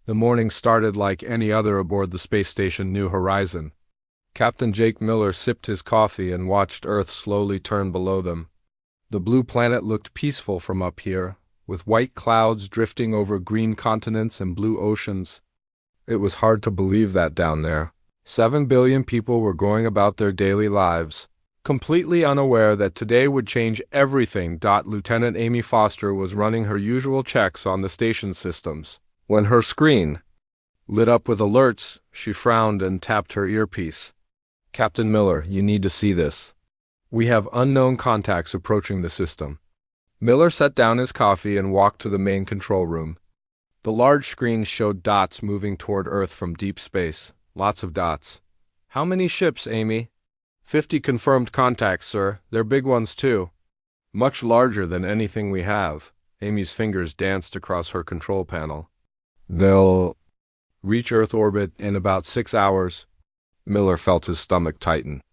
The morning started like any other aboard the space station New Horizon. Captain Jake Miller sipped his coffee and watched Earth slowly turn below them. The blue planet looked peaceful from up here, with white clouds drifting over green continents and blue oceans. It was hard to believe that down there. 7 billion people were going about their daily lives, completely unaware that today would change everything. Lieutenant Amy Foster was running her usual checks on the station systems. When her screen lit up with alerts, she frowned and tapped her earpiece. "Captain Miller, you need to see this. We have unknown contacts approaching the system." Miller set down his coffee and walked to the main control room. The large screen showed dots moving toward Earth from deep space. Lots of dots. "How many ships, Amy?" 50 confirmed contacts, sir. They're big ones, too. Much larger than anything we have. Amy's fingers danced across her control panel. "They'll reach Earth orbit in about 6 hours. Miller felt his stomach tighten.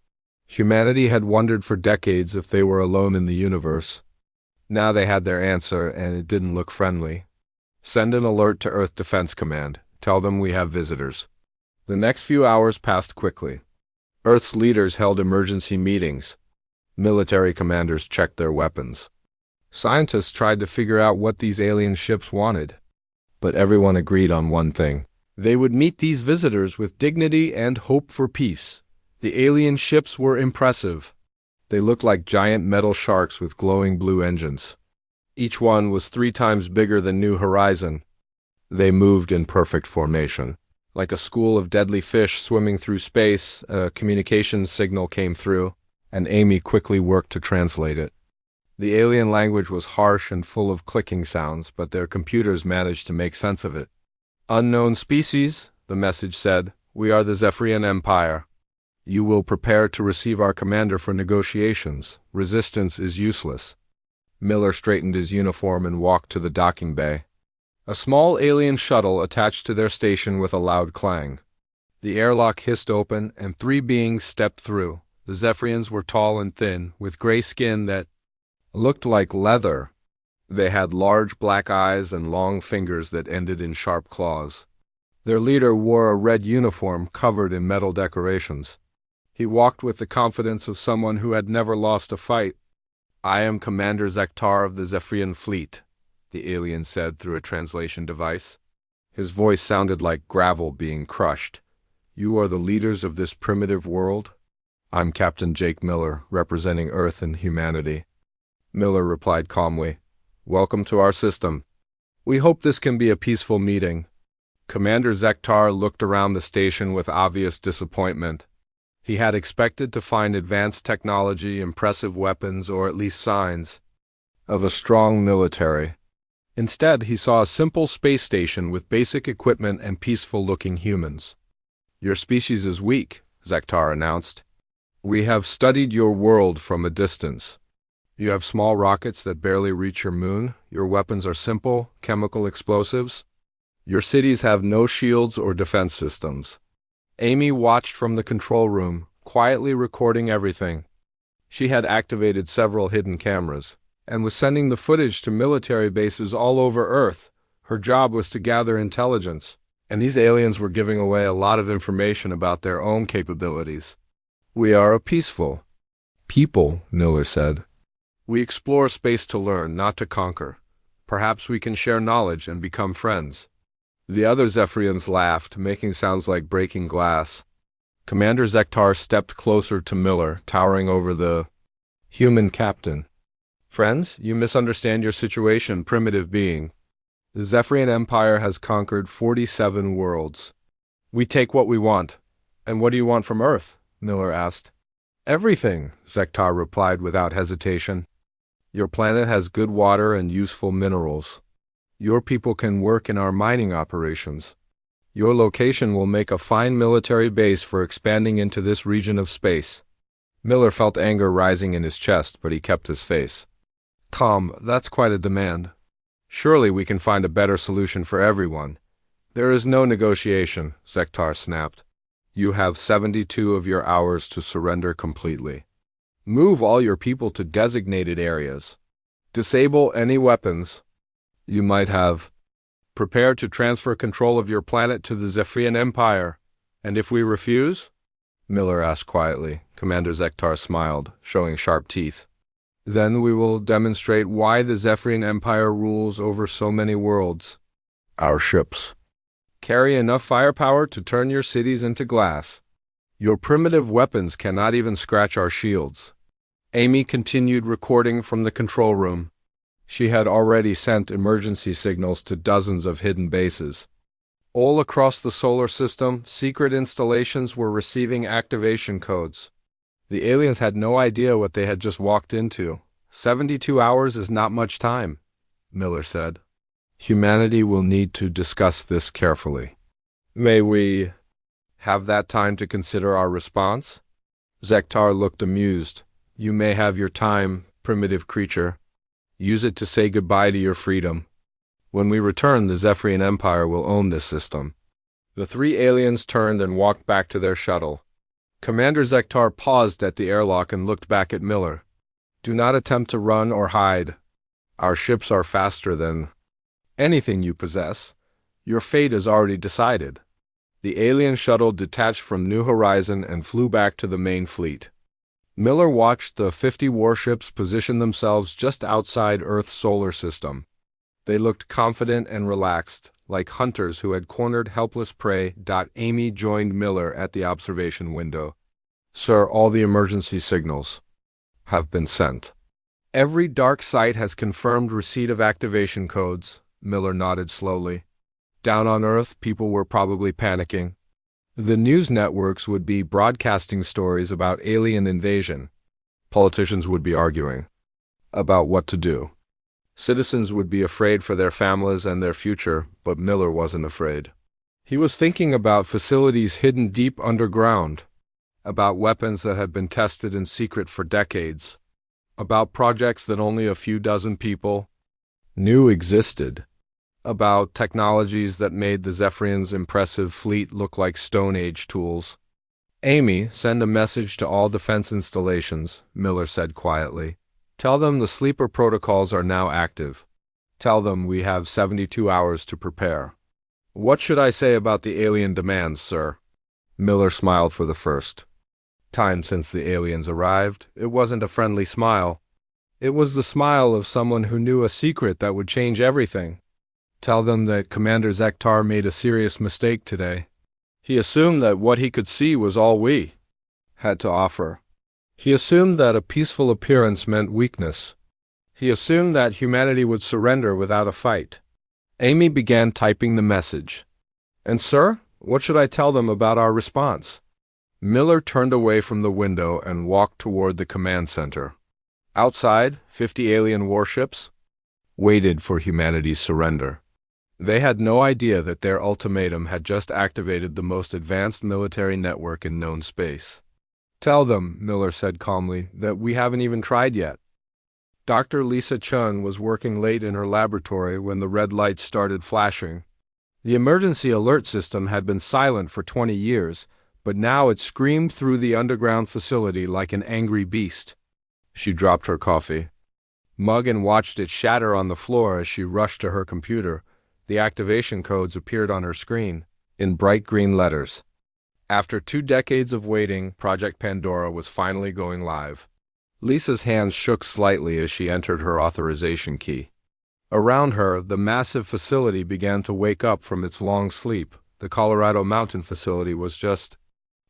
Humanity had wondered for decades if they were alone in the universe. Now they had their answer, and it didn't look friendly. "Send an alert to Earth Defense Command. Tell them we have visitors." The next few hours passed quickly. Earth's leaders held emergency meetings. Military commanders checked their weapons. Scientists tried to figure out what these alien ships wanted. But everyone agreed on one thing. They would meet these visitors with dignity and hope for peace. The alien ships were impressive. They looked like giant metal sharks with glowing blue engines. Each one was 3 times bigger than New Horizon. They moved in perfect formation. Like a school of deadly fish swimming through space, a communications signal came through, and Amy quickly worked to translate it. The alien language was harsh and full of clicking sounds, but their computers managed to make sense of it. "Unknown species," the message said. "We are the Zephyrian Empire. You will prepare to receive our commander for negotiations. Resistance is useless." Miller straightened his uniform and walked to the docking bay. A small alien shuttle attached to their station with a loud clang. The airlock hissed open, and 3 beings stepped through. The Zephyrians were tall and thin, with gray skin that looked like leather. They had large black eyes and long fingers that ended in sharp claws. Their leader wore a red uniform covered in metal decorations. He walked with the confidence of someone who had never lost a fight. "I am Commander Zektar of the Zephyrian Fleet," the alien said through a translation device. His voice sounded like gravel being crushed. "You are the leaders of this primitive world?" "I'm Captain Jake Miller, representing Earth and humanity." Miller replied calmly. "Welcome to our system. We hope this can be a peaceful meeting." Commander Zektar looked around the station with obvious disappointment. He had expected to find advanced technology, impressive weapons, or at least signs of a strong military. Instead, he saw a simple space station with basic equipment and peaceful-looking humans. "Your species is weak," Zektar announced. "We have studied your world from a distance. You have small rockets that barely reach your moon. Your weapons are simple, chemical explosives. Your cities have no shields or defense systems." Amy watched from the control room, quietly recording everything. She had activated several hidden cameras and was sending the footage to military bases all over Earth. Her job was to gather intelligence, and these aliens were giving away a lot of information about their own capabilities. "We are a peaceful people," Miller said. "We explore space to learn, not to conquer. Perhaps we can share knowledge and become friends." The other Zephyrians laughed, making sounds like breaking glass. Commander Zektar stepped closer to Miller, towering over the human captain. "Friends, you misunderstand your situation, primitive being. The Zephyrian Empire has conquered 47 worlds. We take what we want." "And what do you want from Earth?" Miller asked. "Everything," Zektar replied without hesitation. "Your planet has good water and useful minerals. Your people can work in our mining operations. Your location will make a fine military base for expanding into this region of space." Miller felt anger rising in his chest, but he kept his face calm. "That's quite a demand. Surely we can find a better solution for everyone." "There is no negotiation," Zektar snapped. "You have 72 of your hours to surrender completely. Move all your people to designated areas. Disable any weapons you might have Prepare to transfer control of your planet to the Zephyrian Empire. And if we refuse? Miller asked quietly. Commander Zektar smiled, showing sharp teeth. Then we will demonstrate why the Zephyrian Empire rules over so many worlds. Our ships carry enough firepower to turn your cities into glass. Your primitive weapons cannot even scratch our shields. Amy continued recording from the control room. She had already sent emergency signals to dozens of hidden bases. All across the solar system, secret installations were receiving activation codes. The aliens had no idea what they had just walked into. 72 hours is not much time, Miller said. Humanity will need to discuss this carefully. May we have that time to consider our response? Zektar looked amused. You may have your time, primitive creature. Use it to say goodbye to your freedom. When we return, the Zephyrian Empire will own this system. The three aliens turned and walked back to their shuttle. Commander Zektar paused at the airlock and looked back at Miller. Do not attempt to run or hide. Our ships are faster than anything you possess. Your fate is already decided. The alien shuttle detached from New Horizon and flew back to the main fleet. Miller watched the 50 warships position themselves just outside Earth's solar system. They looked confident and relaxed, like hunters who had cornered helpless prey. Amy joined Miller at the observation window. Sir, all the emergency signals have been sent. Every dark site has confirmed receipt of activation codes, Miller nodded slowly. Down on Earth, people were probably panicking. The news networks would be broadcasting stories about alien invasion. Politicians would be arguing about what to do. Citizens would be afraid for their families and their future, but Miller wasn't afraid. He was thinking about facilities hidden deep underground, about weapons that had been tested in secret for decades, about projects that only a few dozen people knew existed, about technologies that made the Zephyrians' impressive fleet look like Stone Age tools. Amy, send a message to all defense installations, Miller said quietly. Tell them the sleeper protocols are now active. Tell them we have 72 hours to prepare. What should I say about the alien demands, sir? Miller smiled for the first time since the aliens arrived. It wasn't a friendly smile. It was the smile of someone who knew a secret that would change everything. Tell them that Commander Zektar made a serious mistake today. He assumed that what he could see was all we had to offer. He assumed that a peaceful appearance meant weakness. He assumed that humanity would surrender without a fight. Amy began typing the message. And sir, what should I tell them about our response? Miller turned away from the window and walked toward the command center. Outside, 50 alien warships waited for humanity's surrender. They had no idea that their ultimatum had just activated the most advanced military network in known space. Tell them, Miller said calmly, that we haven't even tried yet. Dr. Lisa Chun was working late in her laboratory when the red lights started flashing. The emergency alert system had been silent for 20 years, but now it screamed through the underground facility like an angry beast. She dropped her coffee mug and watched it shatter on the floor as she rushed to her computer. The activation codes appeared on her screen, in bright green letters. After 2 decades of waiting, Project Pandora was finally going live. Lisa's hands shook slightly as she entered her authorization key. Around her, the massive facility began to wake up from its long sleep. The Colorado Mountain facility was just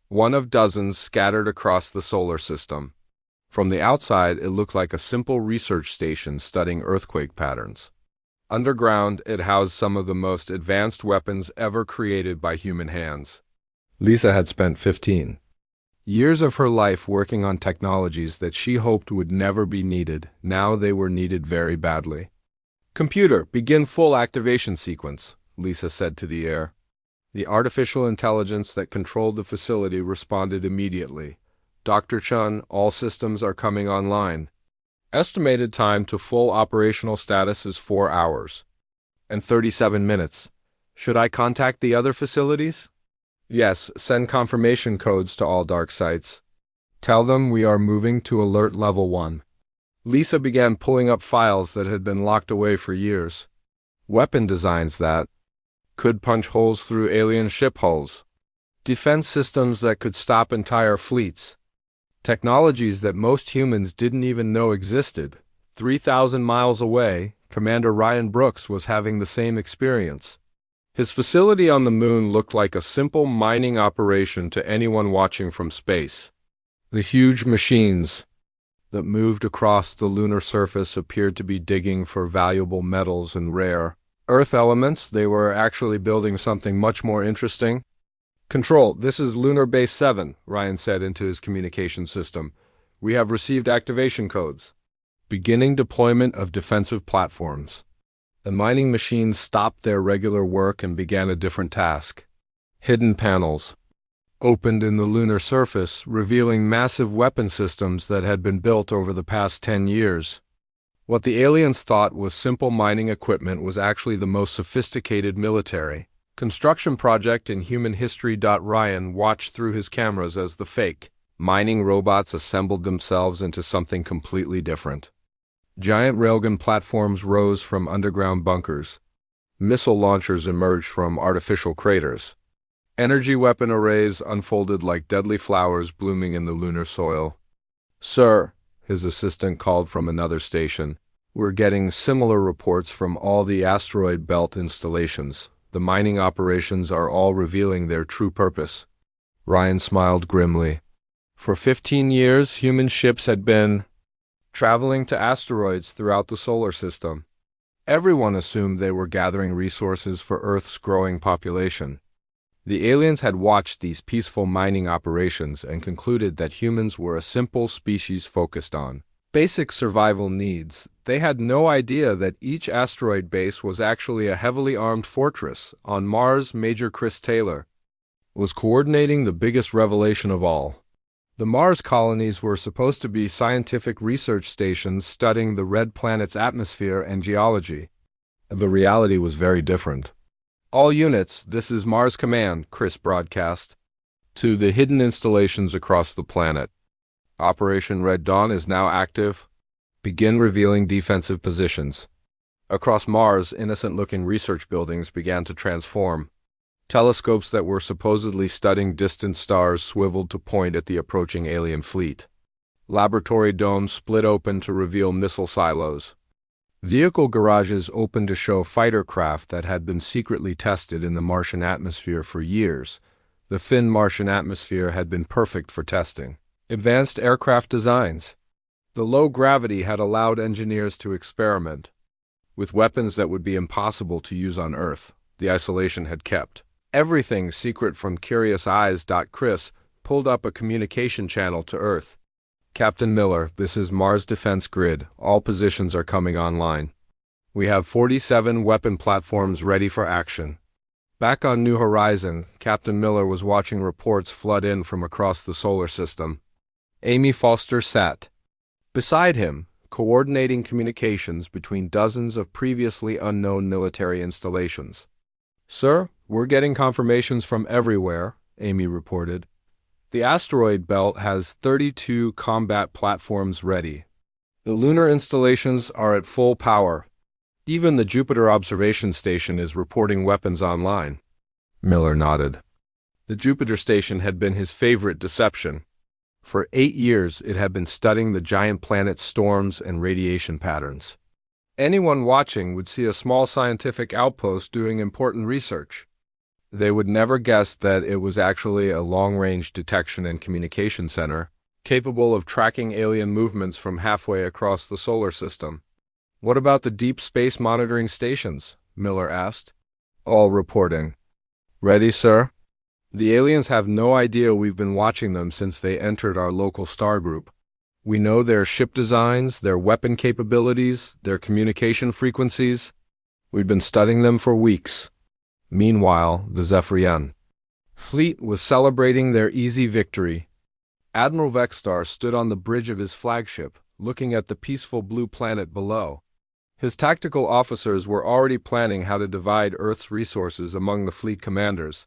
one of dozens scattered across the solar system. From the outside, it looked like a simple research station studying earthquake patterns. Underground, it housed some of the most advanced weapons ever created by human hands. Lisa had spent 15 years of her life working on technologies that she hoped would never be needed. Now they were needed very badly. Computer, begin full activation sequence, Lisa said to the air. The artificial intelligence that controlled the facility responded immediately. Dr. Chun, all systems are coming online. Estimated time to full operational status is 4 hours and 37 minutes. Should I contact the other facilities? Yes, send confirmation codes to all dark sites. Tell them we are moving to alert level 1. Lisa began pulling up files that had been locked away for years. weapon designs that could punch holes through alien ship hulls, defense systems that could stop entire fleets, technologies that most humans didn't even know existed. 3,000 miles away, Commander Ryan Brooks was having the same experience. His facility on the moon looked like a simple mining operation to anyone watching from space. The huge machines that moved across the lunar surface appeared to be digging for valuable metals and rare Earth elements. They were actually building something much more interesting. "Control, this is Lunar Base 7, Ryan said into his communication system. "We have received activation codes. Beginning deployment of defensive platforms." The mining machines stopped their regular work and began a different task. Hidden panels opened in the lunar surface, revealing massive weapon systems that had been built over the past 10 years. What the aliens thought was simple mining equipment was actually the most sophisticated military construction project in human history. Ryan watched through his cameras as the fake mining robots assembled themselves into something completely different. Giant railgun platforms rose from underground bunkers. Missile launchers emerged from artificial craters. Energy weapon arrays unfolded like deadly flowers blooming in the lunar soil. "Sir," his assistant called from another station, "we're getting similar reports from all the asteroid belt installations. The mining operations are all revealing their true purpose." Ryan smiled grimly. For 15 years, human ships had been traveling to asteroids throughout the solar system. Everyone assumed they were gathering resources for Earth's growing population. The aliens had watched these peaceful mining operations and concluded that humans were a simple species focused on basic survival needs. They had no idea that each asteroid base was actually a heavily armed fortress. On Mars, Major Chris Taylor was coordinating the biggest revelation of all. The Mars colonies were supposed to be scientific research stations studying the red planet's atmosphere and geology. The reality was very different. "All units, this is Mars Command," Chris broadcast to the hidden installations across the planet. "Operation Red Dawn is now active. Begin revealing defensive positions." Across Mars, innocent-looking research buildings began to transform. Telescopes that were supposedly studying distant stars swiveled to point at the approaching alien fleet. Laboratory domes split open to reveal missile silos. Vehicle garages opened to show fighter craft that had been secretly tested in the Martian atmosphere for years. The thin Martian atmosphere had been perfect for testing advanced aircraft designs. The low gravity had allowed engineers to experiment with weapons that would be impossible to use on Earth. The isolation had kept everything secret from curious eyes. Chris pulled up a communication channel to Earth. "Captain Miller, this is Mars Defense Grid. All positions are coming online. We have 47 weapon platforms ready for action." Back on New Horizon, Captain Miller was watching reports flood in from across the solar system. Amy Foster sat beside him, coordinating communications between dozens of previously unknown military installations. "Sir, we're getting confirmations from everywhere," Amy reported. "The asteroid belt has 32 combat platforms ready. The lunar installations are at full power. Even the Jupiter observation station is reporting weapons online." Miller nodded. The Jupiter station had been his favorite deception. For 8 years, it had been studying the giant planet's storms and radiation patterns. Anyone watching would see a small scientific outpost doing important research. They would never guess that it was actually a long-range detection and communication center, capable of tracking alien movements from halfway across the solar system. "What about the deep space monitoring stations?" Miller asked. "All reporting." "Ready, sir?" "The aliens have no idea we've been watching them since they entered our local star group. We know their ship designs, their weapon capabilities, their communication frequencies. We've been studying them for weeks." Meanwhile, the Zephyrian fleet was celebrating their easy victory. Admiral Vexstar stood on the bridge of his flagship, looking at the peaceful blue planet below. His tactical officers were already planning how to divide Earth's resources among the fleet commanders.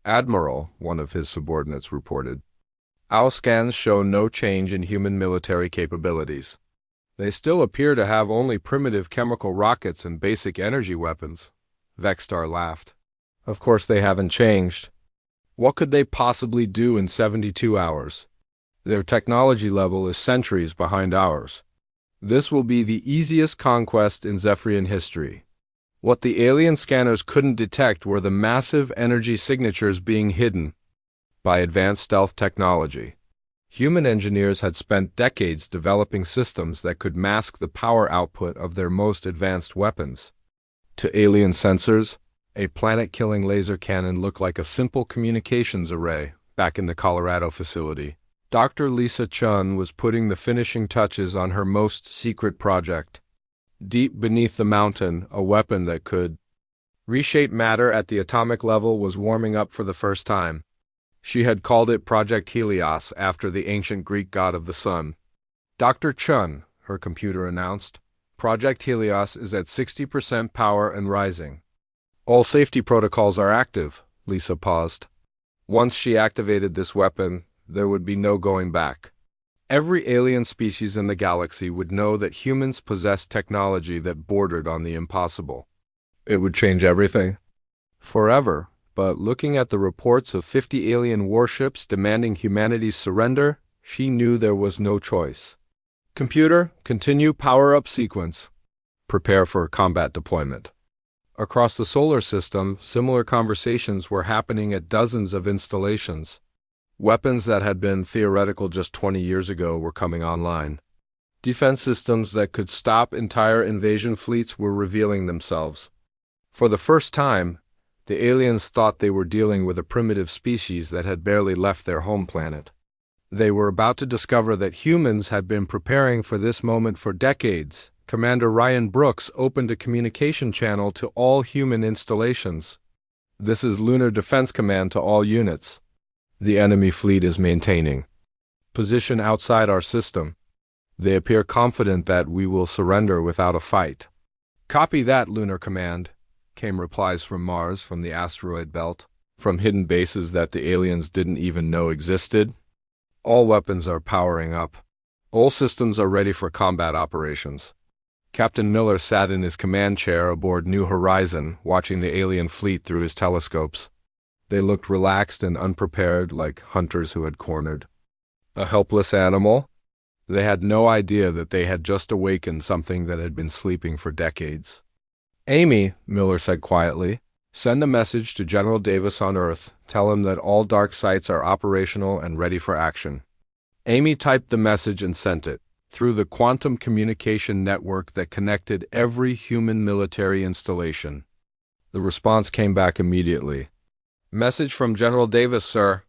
"Admiral," one of his subordinates reported, "our scans show no change in human military capabilities. They still appear to have only primitive chemical rockets and basic energy weapons. Vexstar laughed. Of course they haven't changed. What could they possibly do in 72 hours? Their technology level is centuries behind ours. This will be the easiest conquest in Zephyrian history. What the alien scanners couldn't detect were the massive energy signatures being hidden by advanced stealth technology. Human engineers had spent decades developing systems that could mask the power output of their most advanced weapons. To alien sensors, a planet-killing laser cannon looked like a simple communications array back in the Colorado facility. Dr. Lisa Chun was putting the finishing touches on her most secret project. Deep beneath the mountain, a weapon that could reshape matter at the atomic level was warming up for the first time. She had called it Project Helios after the ancient Greek god of the sun. Dr. Chun, her computer announced, Project Helios is at 60% power and rising. All safety protocols are active, Lisa paused. Once she activated this weapon, there would be no going back. Every alien species in the galaxy would know that humans possessed technology that bordered on the impossible. It would change everything. Forever, but looking at the reports of 50 alien warships demanding humanity's surrender, she knew there was no choice. Computer, continue power-up sequence. Prepare for combat deployment. Across the solar system, similar conversations were happening at dozens of installations. Weapons that had been theoretical just 20 years ago were coming online. Defense systems that could stop entire invasion fleets were revealing themselves. For the first time, the aliens thought they were dealing with a primitive species that had barely left their home planet. They were about to discover that humans had been preparing for this moment for decades. Commander Ryan Brooks opened a communication channel to all human installations. This is Lunar Defense Command to all units. The enemy fleet is maintaining position outside our system. They appear confident that we will surrender without a fight. Copy that, Lunar Command, came replies from Mars, from the asteroid belt, from hidden bases that the aliens didn't even know existed. All weapons are powering up. All systems are ready for combat operations. Captain Miller sat in his command chair aboard New Horizon, watching the alien fleet through his telescopes. They looked relaxed and unprepared, like hunters who had cornered a helpless animal. They had no idea that they had just awakened something that had been sleeping for decades. Amy, Miller said quietly, send a message to General Davis on Earth. Tell him that all dark sites are operational and ready for action. Amy typed the message and sent it through the quantum communication network that connected every human military installation. The response came back immediately. Message from General Davis, sir.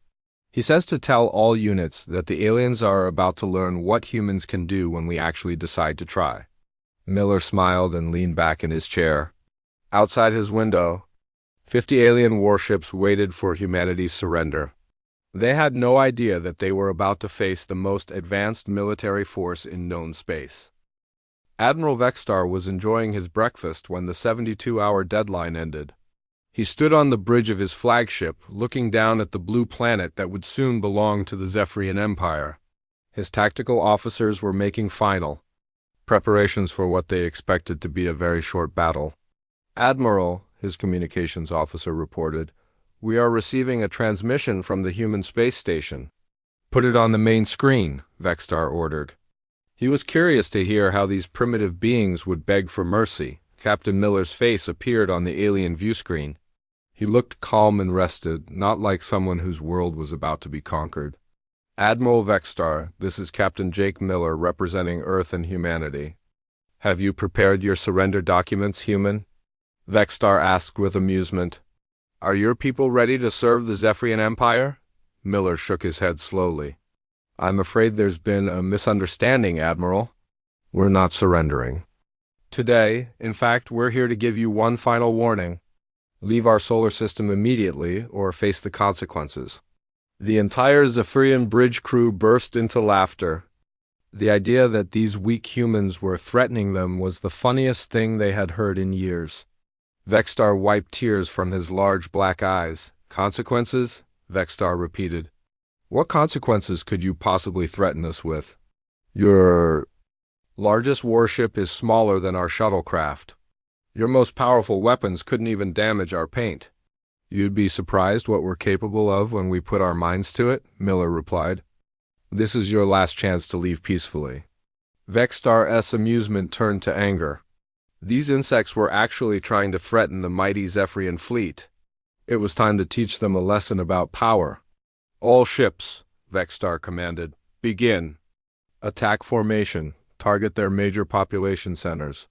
He says to tell all units that the aliens are about to learn what humans can do when we actually decide to try. Miller smiled and leaned back in his chair. Outside his window, 50 alien warships waited for humanity's surrender. They had no idea that they were about to face the most advanced military force in known space. Admiral Vexstar was enjoying his breakfast when the 72-hour deadline ended. He stood on the bridge of his flagship, looking down at the blue planet that would soon belong to the Zephyrian Empire. His tactical officers were making final preparations for what they expected to be a very short battle. Admiral, his communications officer reported, we are receiving a transmission from the human space station. Put it on the main screen, Vexstar ordered. He was curious to hear how these primitive beings would beg for mercy. Captain Miller's face appeared on the alien view screen. He looked calm and rested, not like someone whose world was about to be conquered. Admiral Vexstar, this is Captain Jake Miller representing Earth and humanity. Have you prepared your surrender documents, human? Vexstar asked with amusement. Are your people ready to serve the Zephyrian Empire? Miller shook his head slowly. I'm afraid there's been a misunderstanding, Admiral. We're not surrendering. Today, in fact, we're here to give you one final warning. Leave our solar system immediately or face the consequences. The entire Zephyrian bridge crew burst into laughter. The idea that these weak humans were threatening them was the funniest thing they had heard in years. Vexstar wiped tears from his large black eyes. Consequences? Vexstar repeated. What consequences could you possibly threaten us with? Largest warship is smaller than our shuttlecraft. Your most powerful weapons couldn't even damage our paint. You'd be surprised what we're capable of when we put our minds to it, Miller replied. This is your last chance to leave peacefully. Vexstar's amusement turned to anger. These insects were actually trying to threaten the mighty Zephyrian fleet. It was time to teach them a lesson about power. All ships, Vexstar commanded. Begin. Attack formation. Target their major population centers.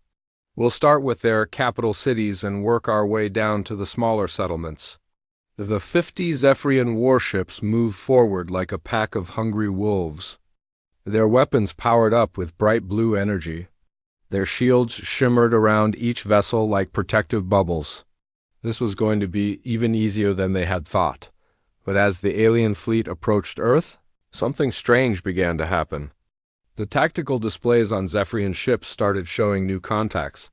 We'll start with their capital cities and work our way down to the smaller settlements. The 50 Zephyrian warships moved forward like a pack of hungry wolves. Their weapons powered up with bright blue energy. Their shields shimmered around each vessel like protective bubbles. This was going to be even easier than they had thought. But as the alien fleet approached Earth, something strange began to happen. The tactical displays on Zephyrian ships started showing new contacts.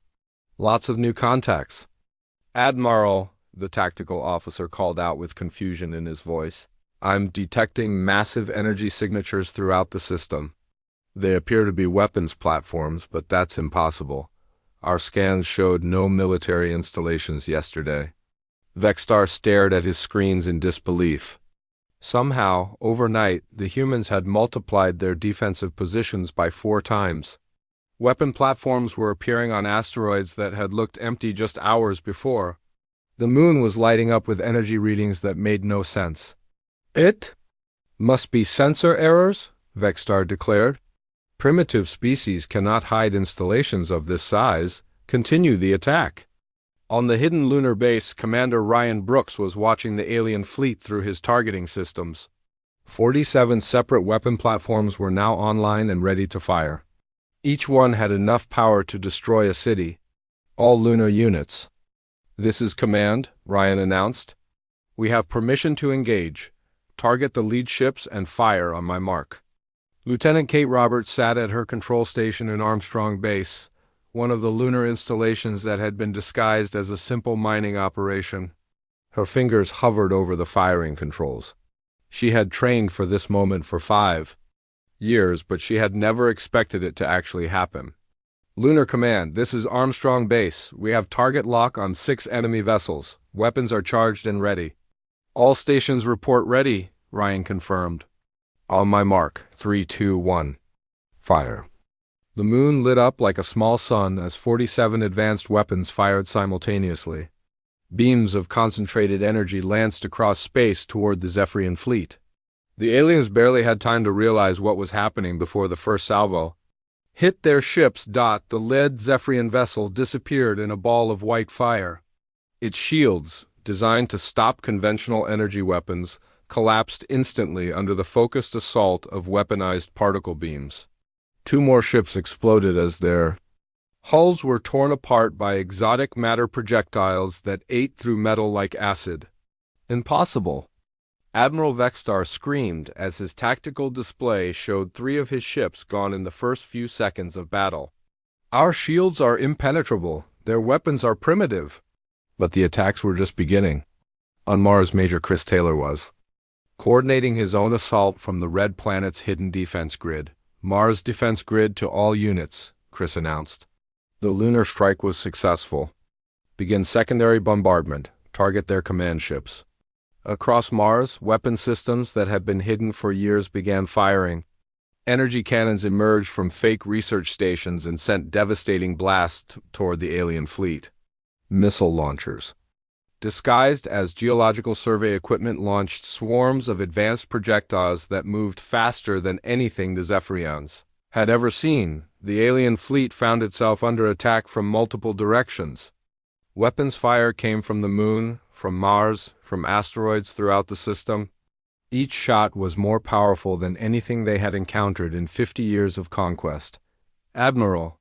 Lots of new contacts. Admiral, the tactical officer called out with confusion in his voice. I'm detecting massive energy signatures throughout the system. They appear to be weapons platforms, but that's impossible. Our scans showed no military installations yesterday. Vexstar stared at his screens in disbelief. Somehow, overnight, the humans had multiplied their defensive positions by 4 times. Weapon platforms were appearing on asteroids that had looked empty just hours before. The moon was lighting up with energy readings that made no sense. It must be sensor errors, Vexstar declared. Primitive species cannot hide installations of this size. Continue the attack. On the hidden lunar base, Commander Ryan Brooks was watching the alien fleet through his targeting systems. 47 separate weapon platforms were now online and ready to fire. Each one had enough power to destroy a city. All lunar units. This is command, Ryan announced. We have permission to engage. Target the lead ships and fire on my mark. Lieutenant Kate Roberts sat at her control station in Armstrong Base, one of the lunar installations that had been disguised as a simple mining operation. Her fingers hovered over the firing controls. She had trained for this moment for 5 years, but she had never expected it to actually happen. Lunar Command, this is Armstrong Base. We have target lock on 6 enemy vessels. Weapons are charged and ready. All stations report ready, Ryan confirmed. On my mark, 3, 2, 1. Fire. The moon lit up like a small sun as 47 advanced weapons fired simultaneously. Beams of concentrated energy lanced across space toward the Zephyrian fleet. The aliens barely had time to realize what was happening before the first salvo hit their ships. The lead Zephyrian vessel disappeared in a ball of white fire. Its shields, designed to stop conventional energy weapons, collapsed instantly under the focused assault of weaponized particle beams. 2 more ships exploded as their hulls were torn apart by exotic matter projectiles that ate through metal like acid. Impossible. Admiral Vexstar screamed as his tactical display showed 3 of his ships gone in the first few seconds of battle. Our shields are impenetrable. Their weapons are primitive. But the attacks were just beginning. On Mars, Major Chris Taylor was coordinating his own assault from the Red Planet's hidden defense grid. Mars defense grid to all units, Chris announced. The lunar strike was successful. Begin secondary bombardment. Target their command ships. Across Mars, weapon systems that had been hidden for years began firing. Energy cannons emerged from fake research stations and sent devastating blasts toward the alien fleet. Missile launchers, disguised as geological survey equipment, launched swarms of advanced projectiles that moved faster than anything the Zephyrians had ever seen. The alien fleet found itself under attack from multiple directions. Weapons fire came from the moon, from Mars, from asteroids throughout the system. Each shot was more powerful than anything they had encountered in 50 years of conquest. Admiral,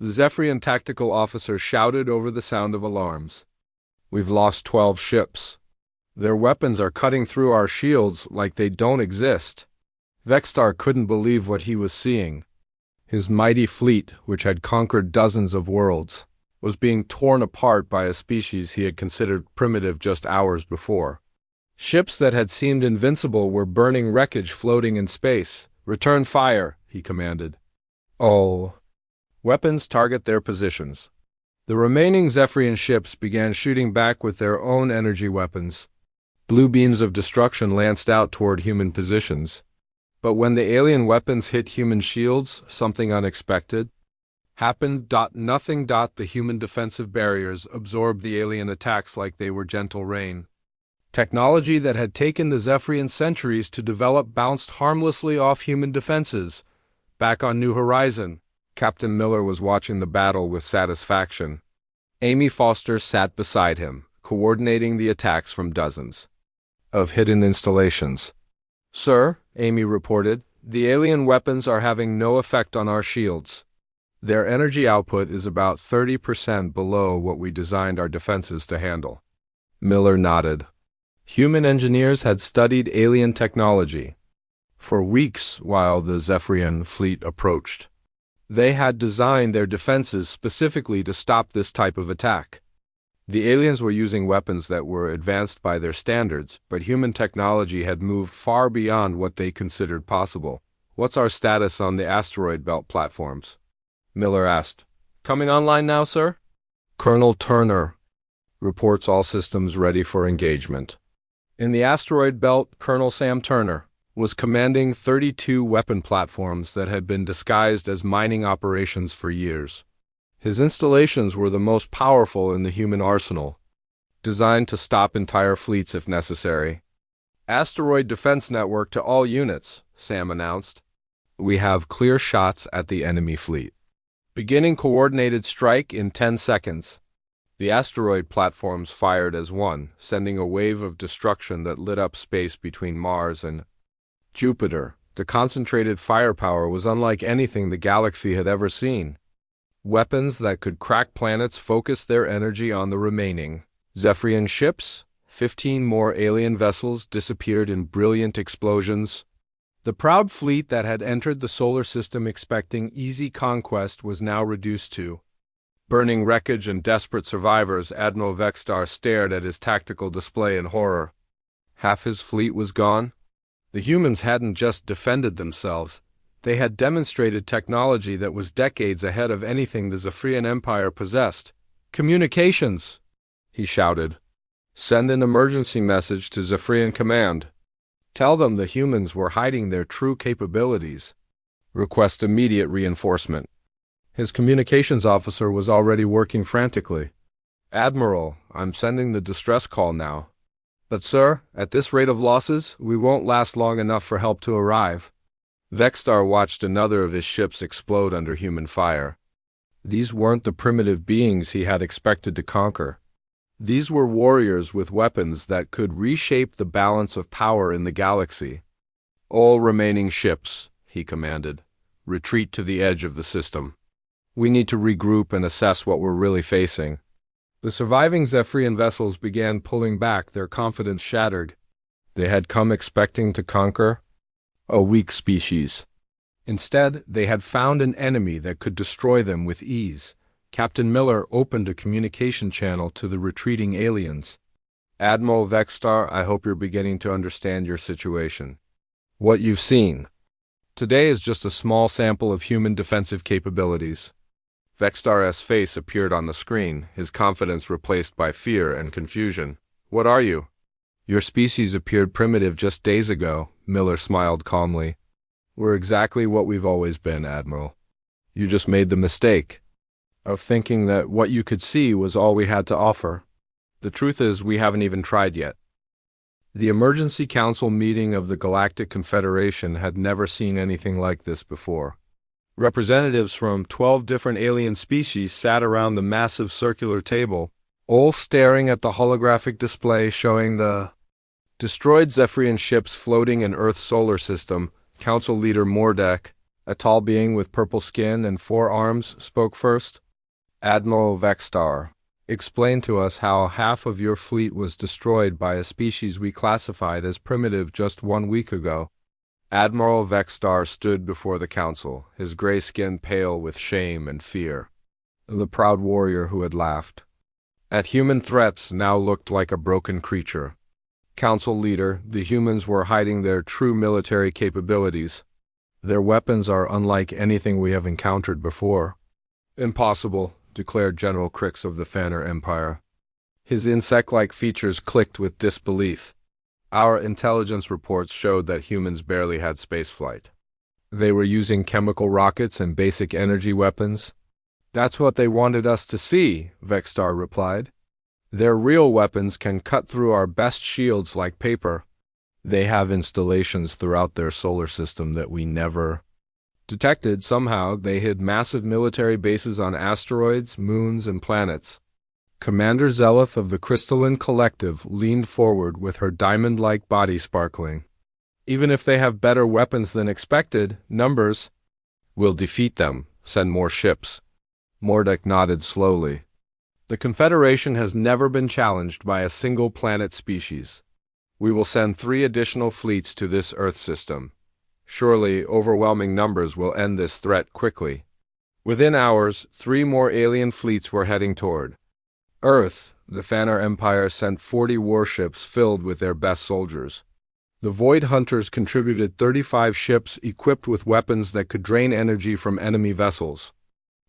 the Zephyrian tactical officer shouted over the sound of alarms. We've lost 12 ships. Their weapons are cutting through our shields like they don't exist. Vexstar couldn't believe what he was seeing. His mighty fleet, which had conquered dozens of worlds, was being torn apart by a species he had considered primitive just hours before. Ships that had seemed invincible were burning wreckage floating in space. Return fire, he commanded. Oh, Weapons target their positions. The remaining Zephyrian ships began shooting back with their own energy weapons. Blue beams of destruction lanced out toward human positions. But when the alien weapons hit human shields, something unexpected happened. Nothing. The human defensive barriers absorbed the alien attacks like they were gentle rain. Technology that had taken the Zephyrian centuries to develop bounced harmlessly off human defenses. Back on New Horizon, Captain Miller was watching the battle with satisfaction. Amy Foster sat beside him, coordinating the attacks from dozens of hidden installations. "Sir," Amy reported, "the alien weapons are having no effect on our shields. Their energy output is about 30% below what we designed our defenses to handle." Miller nodded. Human engineers had studied alien technology for weeks while the Zephyrian fleet approached. They had designed their defenses specifically to stop this type of attack. The aliens were using weapons that were advanced by their standards, but human technology had moved far beyond what they considered possible. "What's our status on the asteroid belt platforms?" Miller asked. "Coming online now, sir?" Colonel Turner reports all systems ready for engagement. In the asteroid belt, Colonel Sam Turner was commanding 32 weapon platforms that had been disguised as mining operations for years. His installations were the most powerful in the human arsenal, designed to stop entire fleets if necessary. "Asteroid defense network to all units," Sam announced. "We have clear shots at the enemy fleet. Beginning coordinated strike in 10 seconds. The asteroid platforms fired as one, sending a wave of destruction that lit up space between Mars and Jupiter. The concentrated firepower was unlike anything the galaxy had ever seen. Weapons that could crack planets focused their energy on the remaining Zephyrian ships. 15 more alien vessels disappeared in brilliant explosions. The proud fleet that had entered the solar system expecting easy conquest was now reduced to burning wreckage and desperate survivors. Admiral Vextar stared at his tactical display in horror. Half his fleet was gone. The humans hadn't just defended themselves. They had demonstrated technology that was decades ahead of anything the Zephyrian Empire possessed. "Communications!" he shouted. "Send an emergency message to Zephyrian Command. Tell them the humans were hiding their true capabilities. Request immediate reinforcement." His communications officer was already working frantically. "Admiral, I'm sending the distress call now. But sir, at this rate of losses, we won't last long enough for help to arrive." Vextar watched another of his ships explode under human fire. These weren't the primitive beings he had expected to conquer. These were warriors with weapons that could reshape the balance of power in the galaxy. "All remaining ships," he commanded, "retreat to the edge of the system. We need to regroup and assess what we're really facing." The surviving Zephyrian vessels began pulling back, their confidence shattered. They had come expecting to conquer a weak species. Instead, they had found an enemy that could destroy them with ease. Captain Miller opened a communication channel to the retreating aliens. "Admiral Vextar, I hope you're beginning to understand your situation. What you've seen today is just a small sample of human defensive capabilities." Vextar's face appeared on the screen, his confidence replaced by fear and confusion. "What are you?" "Your species appeared primitive just days ago," Miller smiled calmly. "We're exactly what we've always been, Admiral. You just made the mistake of thinking that what you could see was all we had to offer. The truth is, we haven't even tried yet." The Emergency Council meeting of the Galactic Confederation had never seen anything like this before. Representatives from 12 different alien species sat around the massive circular table, all staring at the holographic display showing the destroyed Zephyrian ships floating in Earth's solar system. Council leader Mordek, a tall being with purple skin and 4 arms, spoke first. "Admiral Vextar, explain to us how half of your fleet was destroyed by a species we classified as primitive just 1 week ago." Admiral Vextar stood before the council, his gray skin pale with shame and fear. The proud warrior who had laughed at human threats now looked like a broken creature. "Council leader, the humans were hiding their true military capabilities. Their weapons are unlike anything we have encountered before. Impossible, declared General Crix of the Fanner Empire. His insect-like features clicked with disbelief. Our intelligence reports showed that humans barely had spaceflight. They were using chemical rockets and basic energy weapons. That's what they wanted us to see, Vexstar replied. Their real weapons can cut through our best shields like paper. They have installations throughout their solar system that we never detected. Somehow, they hid massive military bases on asteroids, moons, and planets. Commander Zeleth of the Crystalline Collective leaned forward with her diamond-like body sparkling. Even if they have better weapons than expected, numbers will defeat them. Send more ships. Mordek nodded slowly. The Confederation has never been challenged by a single planet species. We will send 3 additional fleets to this Earth system. Surely, overwhelming numbers will end this threat quickly. Within hours, 3 more alien fleets were heading toward Earth. The Fanner Empire sent 40 warships filled with their best soldiers. The Void Hunters contributed 35 ships equipped with weapons that could drain energy from enemy vessels.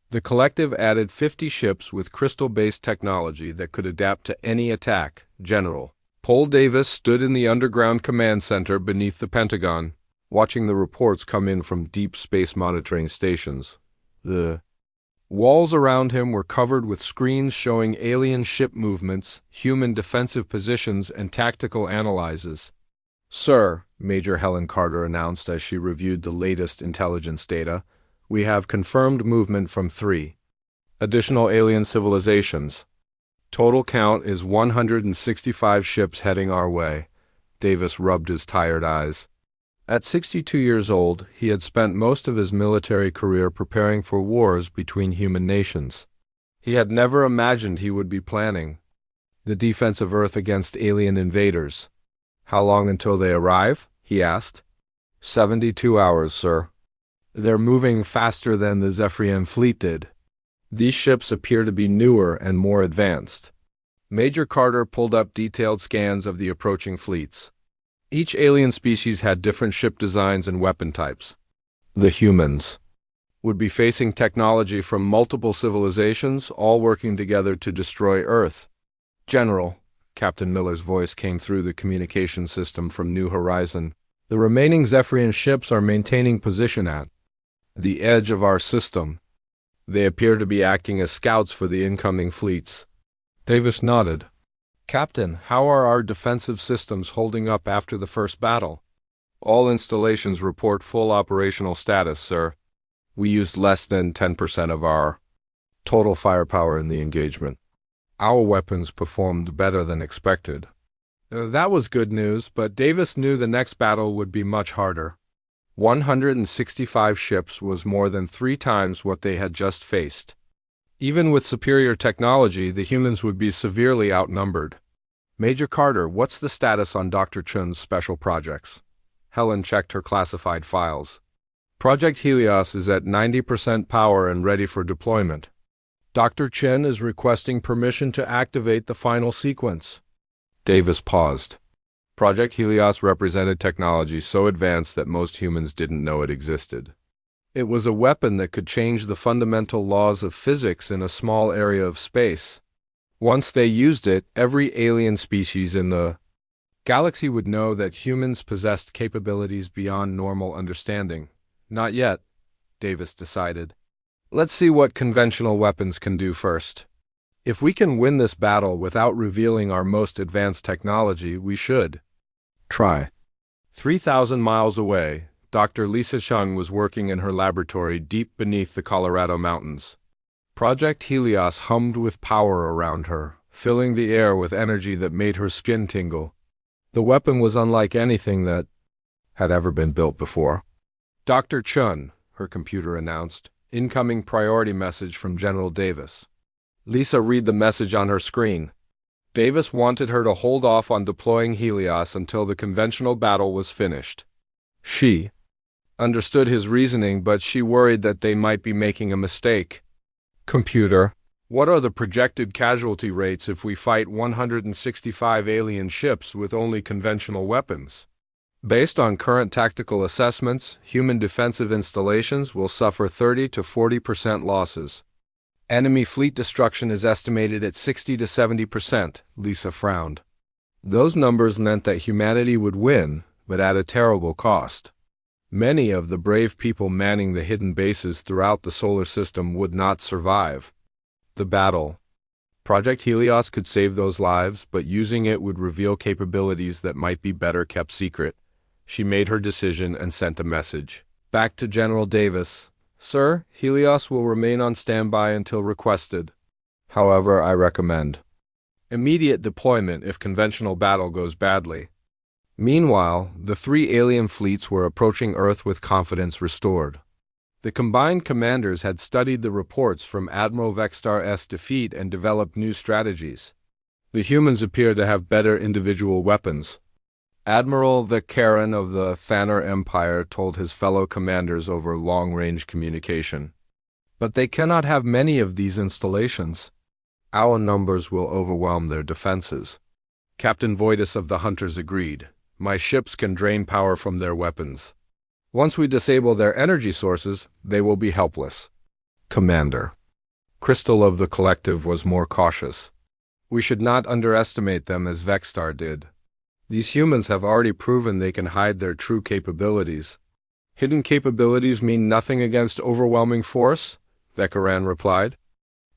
The Collective added 50 ships with crystal-based technology that could adapt to any attack. General Paul Davis stood in the underground command center beneath the Pentagon, watching the reports come in from deep space monitoring stations. The walls around him were covered with screens showing alien ship movements, human defensive positions, and tactical analyses. Sir, Major Helen Carter announced as she reviewed the latest intelligence data, we have confirmed movement from 3 additional alien civilizations. Total count is 165 ships heading our way. Davis rubbed his tired eyes. At 62 years old, he had spent most of his military career preparing for wars between human nations. He had never imagined he would be planning the defense of Earth against alien invaders. How long until they arrive? He asked. 72 hours, sir. They're moving faster than the Zephyrian fleet did. These ships appear to be newer and more advanced. Major Carter pulled up detailed scans of the approaching fleets. Each alien species had different ship designs and weapon types. The humans would be facing technology from multiple civilizations, all working together to destroy Earth. General, Captain Miller's voice came through the communication system from New Horizon. The remaining Zephyrian ships are maintaining position at the edge of our system. They appear to be acting as scouts for the incoming fleets. Davis nodded. Captain, how are our defensive systems holding up after the first battle? All installations report full operational status, sir. We used less than 10% of our total firepower in the engagement. Our weapons performed better than expected. That was good news, but Davis knew the next battle would be much harder. 165 ships was more than 3 times what they had just faced. Even with superior technology, the humans would be severely outnumbered. Major Carter, what's the status on Dr. Chun's special projects? Helen checked her classified files. Project Helios is at 90% power and ready for deployment. Dr. Chen is requesting permission to activate the final sequence. Davis paused. Project Helios represented technology so advanced that most humans didn't know it existed. It was a weapon that could change the fundamental laws of physics in a small area of space. Once they used it, every alien species in the galaxy would know that humans possessed capabilities beyond normal understanding. Not yet, Davis decided. Let's see what conventional weapons can do first. If we can win this battle without revealing our most advanced technology, we should try. 3,000 miles away, Dr. Lisa Chung was working in her laboratory deep beneath the Colorado mountains. Project Helios hummed with power around her, filling the air with energy that made her skin tingle. The weapon was unlike anything that had ever been built before. Dr. Chun, her computer announced, incoming priority message from General Davis. Lisa read the message on her screen. Davis wanted her to hold off on deploying Helios until the conventional battle was finished. She understood his reasoning, but she worried that they might be making a mistake. Computer, what are the projected casualty rates if we fight 165 alien ships with only conventional weapons? Based on current tactical assessments, human defensive installations will suffer 30 to 40% losses. Enemy fleet destruction is estimated at 60 to 70%, Lisa frowned. Those numbers meant that humanity would win, but at a terrible cost. Many of the brave people manning the hidden bases throughout the solar system would not survive. The battle. Project Helios could save those lives, but using it would reveal capabilities that might be better kept secret. She made her decision and sent a message. Back to General Davis. Sir, Helios will remain on standby until requested. However, I recommend immediate deployment if conventional battle goes badly. Meanwhile, the three alien fleets were approaching Earth with confidence restored. The combined commanders had studied the reports from Admiral Vextar's defeat and developed new strategies. The humans appeared to have better individual weapons. Admiral Vextaran of the Thanner Empire told his fellow commanders over long-range communication. But they cannot have many of these installations. Our numbers will overwhelm their defenses. Captain Voidus of the Hunters agreed. My ships can drain power from their weapons. Once we disable their energy sources, they will be helpless. Commander Crystal of the Collective was more cautious. We should not underestimate them as Vextar did. These humans have already proven they can hide their true capabilities. Hidden capabilities mean nothing against overwhelming force, Vextaran replied.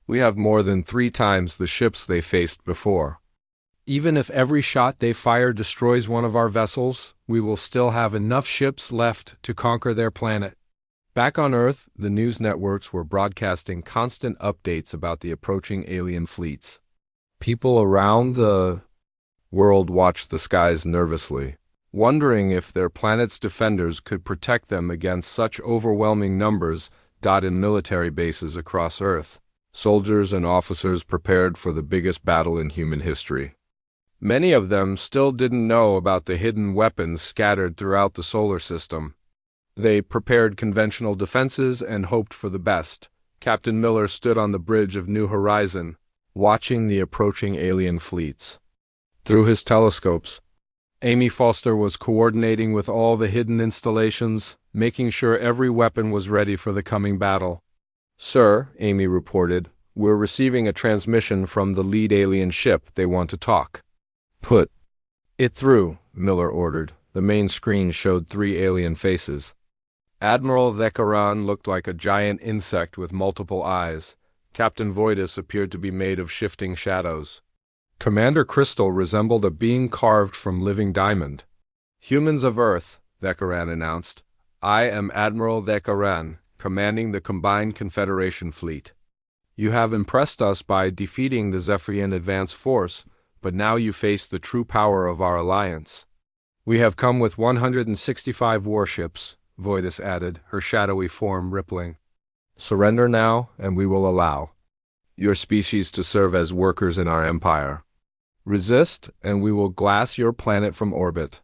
We have more than 3 times the ships they faced before. Even if every shot they fire destroys one of our vessels, we will still have enough ships left to conquer their planet. Back on Earth, the news networks were broadcasting constant updates about the approaching alien fleets. People around the world watched the skies nervously, wondering if their planet's defenders could protect them against such overwhelming numbers dotted military bases across Earth. Soldiers and officers prepared for the biggest battle in human history. Many of them still didn't know about the hidden weapons scattered throughout the solar system. They prepared conventional defenses and hoped for the best. Captain Miller stood on the bridge of New Horizon, watching the approaching alien fleets. Through his telescopes, Amy Foster was coordinating with all the hidden installations, making sure every weapon was ready for the coming battle. Sir, Amy reported, we're receiving a transmission from the lead alien ship. They want to talk. Put it through, Miller ordered. The main screen showed 3 alien faces. Admiral Vextaran looked like a giant insect with multiple eyes. Captain Voidus appeared to be made of shifting shadows. Commander Crystal resembled a being carved from living diamond. Humans of Earth, Vextaran announced. I am Admiral Vextaran, commanding the combined Confederation fleet. You have impressed us by defeating the Zephyrian advance force, but now you face the true power of our alliance. We have come with 165 warships, Voidus added, her shadowy form rippling. Surrender now, and we will allow your species to serve as workers in our empire. Resist, and we will glass your planet from orbit.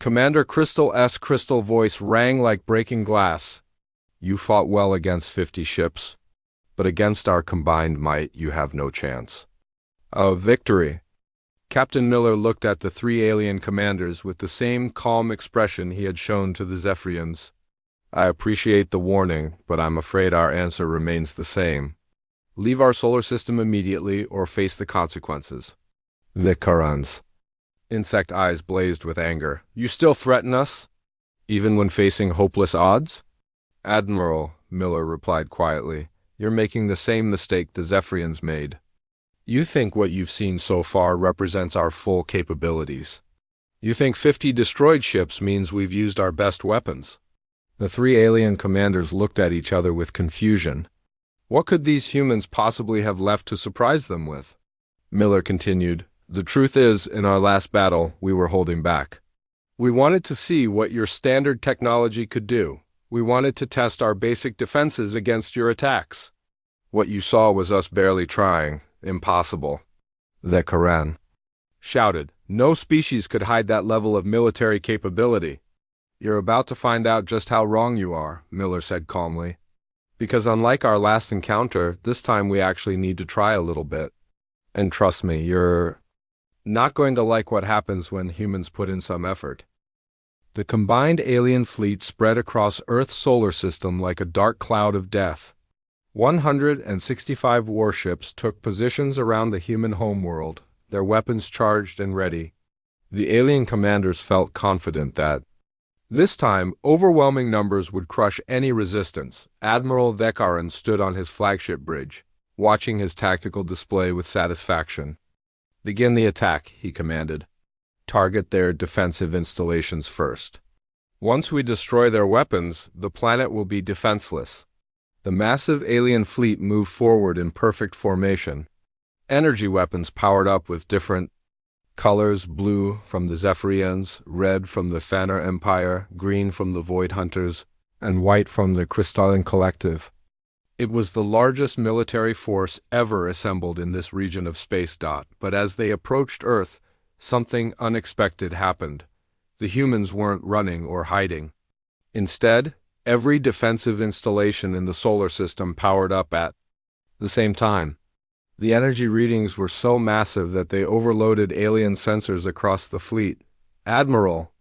Commander Crystal's crystal voice rang like breaking glass. You fought well against 50 ships, but against our combined might you have no chance of victory. Captain Miller looked at the 3 alien commanders with the same calm expression he had shown to the Zephyrians. I appreciate the warning, but I'm afraid our answer remains the same. Leave our solar system immediately or face the consequences. Vextaran's insect eyes blazed with anger. You still threaten us? Even when facing hopeless odds? Admiral, Miller replied quietly, you're making the same mistake the Zephyrians made. You think what you've seen so far represents our full capabilities. You think 50 destroyed ships means we've used our best weapons. The 3 alien commanders looked at each other with confusion. What could these humans possibly have left to surprise them with? Miller continued, the truth is, in our last battle, we were holding back. We wanted to see what your standard technology could do. We wanted to test our basic defenses against your attacks. What you saw was us barely trying. Impossible. Vextaran shouted. No species could hide that level of military capability. You're about to find out just how wrong you are, Miller said calmly. Because unlike our last encounter, this time we actually need to try a little bit. And trust me, you're not going to like what happens when humans put in some effort. The combined alien fleet spread across Earth's solar system like a dark cloud of death. 165 warships took positions around the human homeworld, their weapons charged and ready. The alien commanders felt confident that, this time, overwhelming numbers would crush any resistance. Admiral Vekaran stood on his flagship bridge, watching his tactical display with satisfaction. "Begin the attack," he commanded. "Target their defensive installations first. Once we destroy their weapons, the planet will be defenseless." The massive alien fleet moved forward in perfect formation. Energy weapons powered up with different colors: blue from the Zephyrians, red from the Thanner Empire, green from the Void Hunters, and white from the Crystalline Collective. It was the largest military force ever assembled in this region of space. But as they approached Earth, something unexpected happened. The humans weren't running or hiding. Instead, every defensive installation in the solar system powered up at the same time. The energy readings were so massive that they overloaded alien sensors across the fleet. Admiral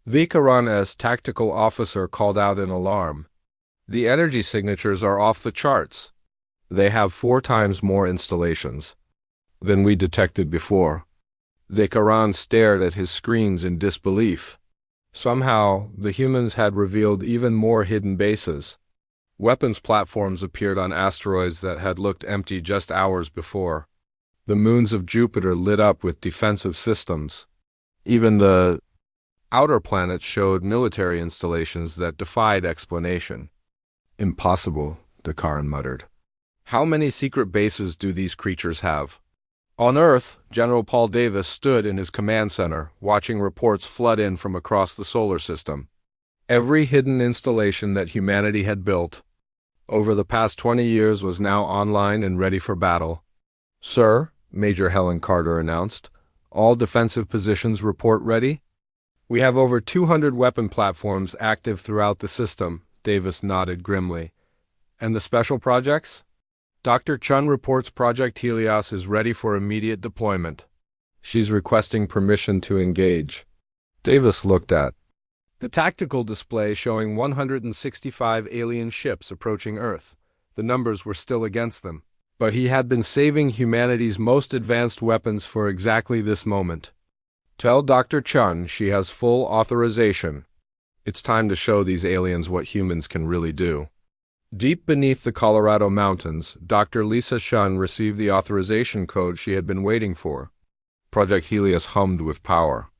Vikaran, as tactical officer, called out in alarm. "The energy signatures are off the charts. They have 4 times more installations than we detected before." Vikaran stared at his screens in disbelief. Somehow, the humans had revealed even more hidden bases. Weapons platforms appeared on asteroids that had looked empty just hours before. The moons of Jupiter lit up with defensive systems. Even the outer planets showed military installations that defied explanation. "Impossible," Dakaran muttered. "How many secret bases do these creatures have?" On Earth, General Paul Davis stood in his command center, watching reports flood in from across the solar system. Every hidden installation that humanity had built over the past 20 years was now online and ready for battle. "Sir," Major Helen Carter announced, "all defensive positions report ready." "We have over 200 weapon platforms active throughout the system," Davis nodded grimly. "And the special projects?" "Dr. Chun reports Project Helios is ready for immediate deployment. She's requesting permission to engage." Davis looked at the tactical display showing 165 alien ships approaching Earth. The numbers were still against them, but he had been saving humanity's most advanced weapons for exactly this moment. "Tell Dr. Chun she has full authorization. It's time to show these aliens what humans can really do." Deep beneath the Colorado mountains, Dr. Lisa Shun received the authorization code she had been waiting for. Project Helios hummed with power.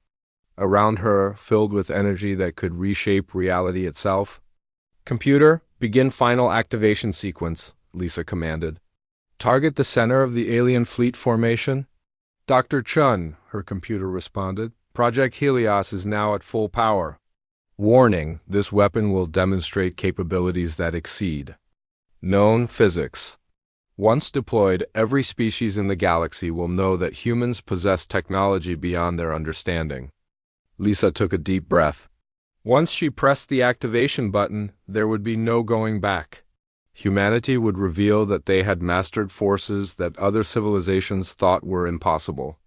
Around her, filled with energy that could reshape reality itself. "Computer, begin final activation sequence," Lisa commanded. "Target the center of the alien fleet formation." "Dr. Chun," her computer responded, "Project Helios is now at full power. Warning, this weapon will demonstrate capabilities that exceed known physics. Once deployed, every species in the galaxy will know that humans possess technology beyond their understanding." Lisa took a deep breath. Once she pressed the activation button, there would be no going back. Humanity would reveal that they had mastered forces that other civilizations thought were impossible.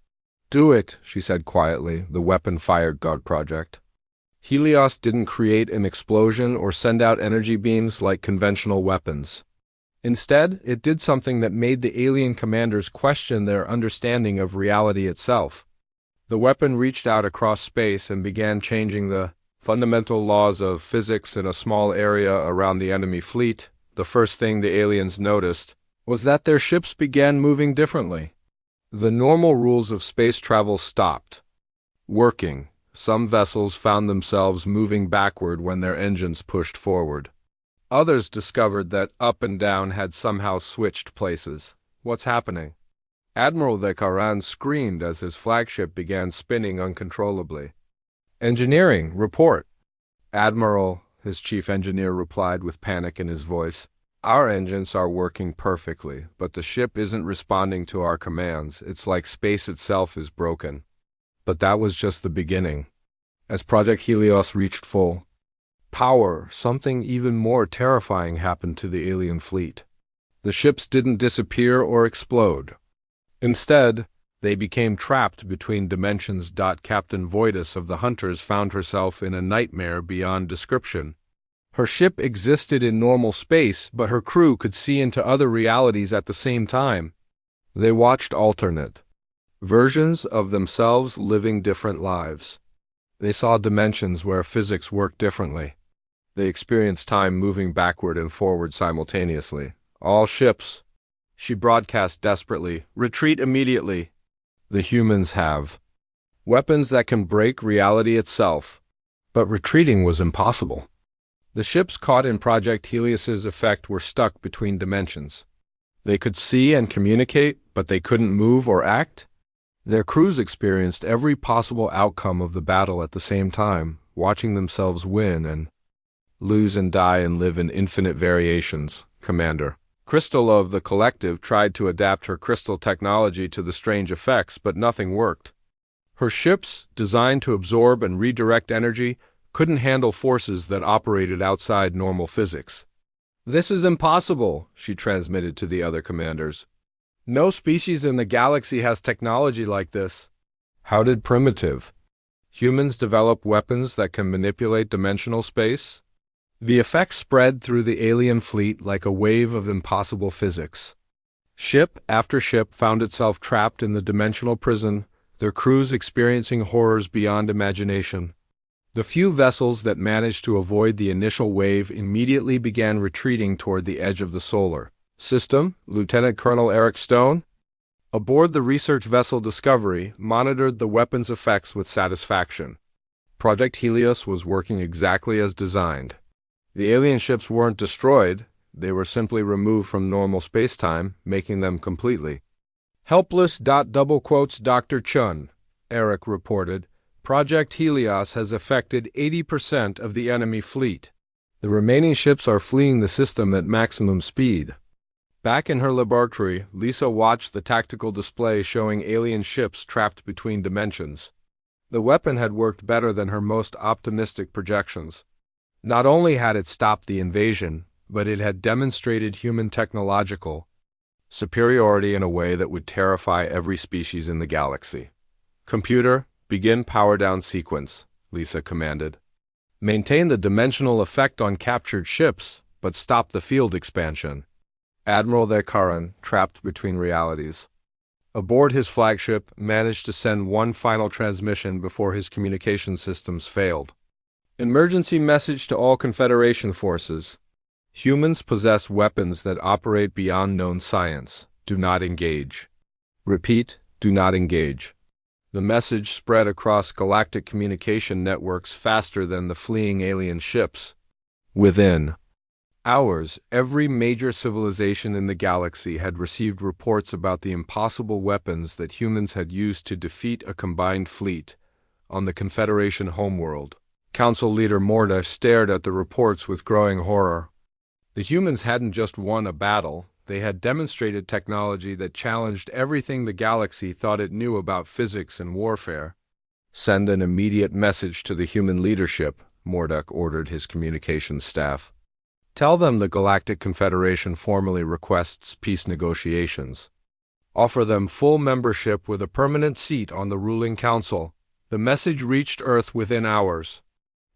"Do it," she said quietly, the weapon fired God Project. Helios didn't create an explosion or send out energy beams like conventional weapons. Instead, it did something that made the alien commanders question their understanding of reality itself. The weapon reached out across space and began changing the fundamental laws of physics in a small area around the enemy fleet. The first thing the aliens noticed was that their ships began moving differently. The normal rules of space travel stopped working. Some vessels found themselves moving backward when their engines pushed forward. Others discovered that up and down had somehow switched places. "What's happening?" Admiral Vekaran screamed as his flagship began spinning uncontrollably. "Engineering, report." "Admiral," his chief engineer replied with panic in his voice, "our engines are working perfectly, but the ship isn't responding to our commands. It's like space itself is broken." But that was just the beginning. As Project Helios reached full power, something even more terrifying happened to the alien fleet. The ships didn't disappear or explode. Instead, they became trapped between dimensions. Captain Voidus of the Hunters found herself in a nightmare beyond description. Her ship existed in normal space, but her crew could see into other realities at the same time. They watched alternate versions of themselves living different lives. They saw dimensions where physics worked differently. They experienced time moving backward and forward simultaneously. All ships, she broadcast desperately, retreat immediately. The humans have weapons that can break reality itself. But retreating was impossible. The ships caught in Project Helios's effect were stuck between dimensions. They could see and communicate, but they couldn't move or act. Their crews experienced every possible outcome of the battle at the same time, watching themselves win and lose and die and live in infinite variations. Commander Crystal of the Collective tried to adapt her crystal technology to the strange effects, but nothing worked. Her ships, designed to absorb and redirect energy, couldn't handle forces that operated outside normal physics. "This is impossible," she transmitted to the other commanders. "No species in the galaxy has technology like this." How did primitive humans develop weapons that can manipulate dimensional space? The effects spread through the alien fleet like a wave of impossible physics. Ship after ship found itself trapped in the dimensional prison, their crews experiencing horrors beyond imagination. The few vessels that managed to avoid the initial wave immediately began retreating toward the edge of the solar system. Lieutenant Colonel Eric Stone, aboard the research vessel Discovery, monitored the weapon's effects with satisfaction. Project Helios was working exactly as designed. The alien ships weren't destroyed, they were simply removed from normal spacetime, making them completely helpless. Dr. Chun, Eric reported, Project Helios has affected 80% of the enemy fleet. The remaining ships are fleeing the system at maximum speed. Back in her laboratory, Lisa watched the tactical display showing alien ships trapped between dimensions. The weapon had worked better than her most optimistic projections. Not only had it stopped the invasion, but it had demonstrated human technological superiority in a way that would terrify every species in the galaxy. "Computer, begin power down sequence," Lisa commanded. "Maintain the dimensional effect on captured ships, but stop the field expansion." Admiral Thekaran, trapped between realities, aboard his flagship, managed to send one final transmission before his communication systems failed. Emergency message to all Confederation forces. Humans possess weapons that operate beyond known science. Do not engage. Repeat, do not engage. The message spread across galactic communication networks faster than the fleeing alien ships. Within hours, every major civilization in the galaxy had received reports about the impossible weapons that humans had used to defeat a combined fleet on the Confederation homeworld. Council leader Morda stared at the reports with growing horror. The humans hadn't just won a battle, they had demonstrated technology that challenged everything the galaxy thought it knew about physics and warfare. "Send an immediate message to the human leadership," Morduk ordered his communications staff. "Tell them the Galactic Confederation formally requests peace negotiations. Offer them full membership with a permanent seat on the ruling council." The message reached Earth within hours.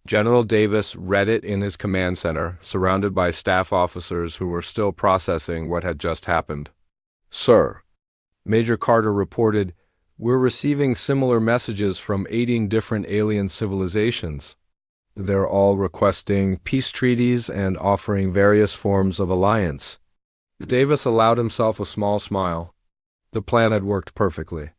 General Davis read it in his command center, surrounded by staff officers who were still processing what had just happened. "Sir," Major Carter reported, "we're receiving similar messages from 18 different alien civilizations. They're all requesting peace treaties and offering various forms of alliance." Davis allowed himself a small smile. The plan had worked perfectly.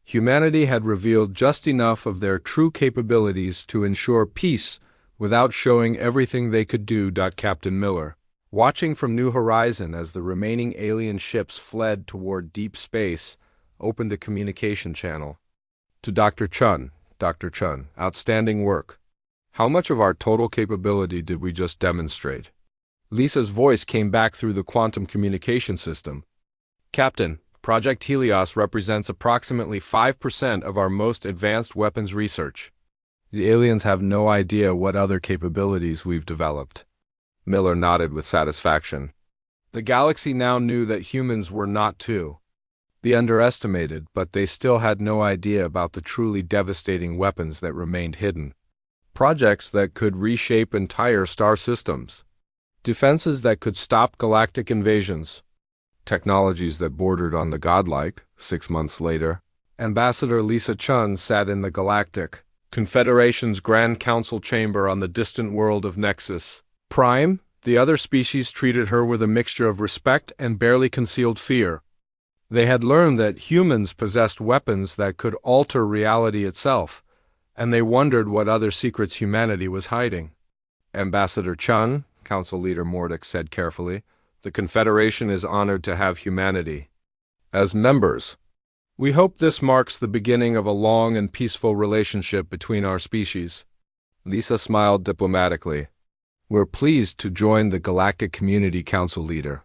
Humanity had revealed just enough of their true capabilities to ensure peace without showing everything they could do. Captain Miller, watching from New Horizon as the remaining alien ships fled toward deep space, opened a communication channel. To Dr. Chun, "Dr. Chun, outstanding work. How much of our total capability did we just demonstrate?" Lisa's voice came back through the quantum communication system. "Captain, Project Helios represents approximately 5% of our most advanced weapons research. The aliens have no idea what other capabilities we've developed." Miller nodded with satisfaction. The galaxy now knew that humans were not to be underestimated, but they still had no idea about the truly devastating weapons that remained hidden. Projects that could reshape entire star systems. Defenses that could stop galactic invasions. Technologies that bordered on the godlike. 6 months later, Ambassador Lisa Chun sat in the Galactic Confederation's Grand Council chamber on the distant world of Nexus Prime. The other species treated her with a mixture of respect and barely concealed fear. They had learned that humans possessed weapons that could alter reality itself, and they wondered what other secrets humanity was hiding. Ambassador Chun, Council Leader Mordick said carefully, the Confederation is honored to have humanity as members. We hope this marks the beginning of a long and peaceful relationship between our species. Lisa smiled diplomatically. We're pleased to join the Galactic Community Council Leader.